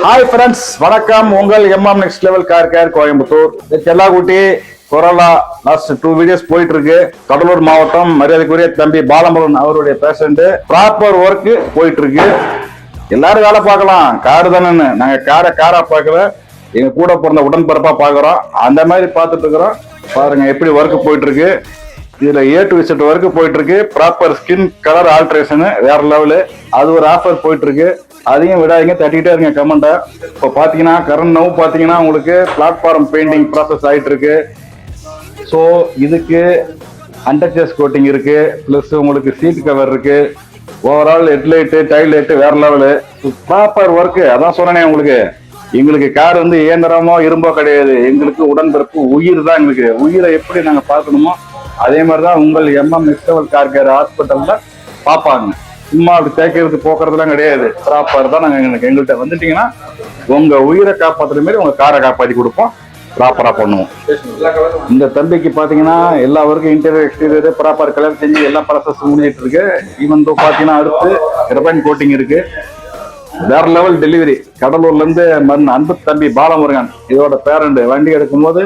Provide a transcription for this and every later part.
Hi friends, வணக்கம். உங்கள் MM next level car care Coimbatore. செல்லாக்குட்டி கொரோனா லாஸ்ட் 2 வீடியோஸ் போயிட்டு இருக்கு. கடலூர் மாவட்டம் மரியாதைக்குரிய தம்பி பாலமுருகன் அவருடைய பேஷண்ட் ப்ராப்பர் ஒர்க் போயிட்டு இருக்கு. எல்லாரும் வேலை பார்க்கலாம், காரு தானே. நாங்க காரா பார்க்கல, எங்க கூட பிறந்த உடன்பிறப்பா பாக்குறோம். அந்த மாதிரி பார்த்துட்டு இருக்கிறோம். பாருங்க எப்படி ஒர்க் போயிட்டு இருக்கு. இதுல A to Z ஒர்க் போயிட்டு இருக்கு. ப்ராப்பர் ஸ்கின் கலர் ஆல்ட்ரேஷன் வேற லெவலு. அது ஒரு ஆஃபர் போயிட்டு இருக்கு. அதையும் விடாதீங்க, தட்டிக்கிட்டே இருங்க கமெண்ட்டை. இப்போ பார்த்தீங்கன்னா கரண்ட் நவ் பார்த்தீங்கன்னா உங்களுக்கு பிளாட்ஃபார்ம் பெயிண்டிங் ப்ராசஸ் ஆகிட்டு இருக்கு. ஸோ இதுக்கு அண்டர்சேஸ் கோட்டிங் இருக்கு, ப்ளஸ் உங்களுக்கு சீட் கவர் இருக்கு, ஓவரால் ஹெட்லைட்டு டைல் லைட்டு வேற லெவலு. Proper work. அதான் சொன்னேனே உங்களுக்கு, எங்களுக்கு கார் வந்து இயந்திரமோ இரும்போ கிடையாது. எங்களுக்கு உடன்பிறப்பு உயிர் தான். எங்களுக்கு உயிரை எப்படி நாங்கள் பார்க்கணுமோ அதே மாதிரி தான் உங்கள் MM next level car care ஹாஸ்பிட்டல்ல பார்ப்பாங்க. சும்மா அப்படி தேய்க்கிறது போக்குறதுலாம் கிடையாது. ப்ராப்பர் தான். நாங்கள் எங்கள்கிட்ட வந்துட்டீங்கன்னா உங்க உயிரை காப்பாற்றுற மாதிரி உங்க காரை காப்பாற்றி கொடுப்போம். ப்ராப்பரா பண்ணுவோம். இந்த தம்பிக்கு பாத்தீங்கன்னா எல்லா ஒர்க்கும் இன்டீரியர் எக்ஸ்டீரியர் ப்ராப்பர் கலர் செஞ்சு எல்லா ப்ராசஸ் முடிஞ்சிட்டு இருக்கு. ஈவன் தோ பாத்தீங்கன்னா அடுத்து ரெபன் கோட்டிங் இருக்கு. வேற லெவல் டெலிவரி. கடலூர்ல இருந்து அன்பு தம்பி பாலமுருகன் இதோட பேரண்ட் வண்டி எடுக்கும் போது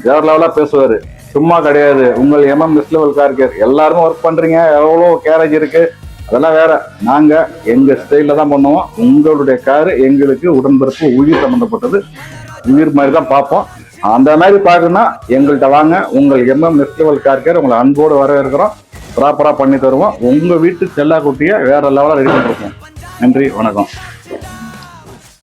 வேற லெவலா பேசுவாரு. சும்மா கிடையாது. உங்கள் MM next level car care எல்லாருமே ஒர்க் பண்றீங்க. எவ்வளோ கேரேஜ் இருக்கு, அதெல்லாம் வேற. நாங்க எங்க ஸ்டைல தான் பண்ணுவோம். உங்களுடைய காரு எங்களுக்கு உடன்பிறப்பு உயிர் சம்பந்தப்பட்டது. உயிர் மாதிரி தான் பார்ப்போம். அந்த மாதிரி பார்க்கணும்னா எங்கள்கிட்ட வாங்க. உங்கள் MM next level car care உங்களை அன்போடு வரவேற்கிறோம். ப்ராப்பரா பண்ணி தருவோம். உங்க வீட்டு செல்லாக்குட்டியை வேற லெவலா ரெடி பண்ணிருக்கோம். நன்றி, வணக்கம்.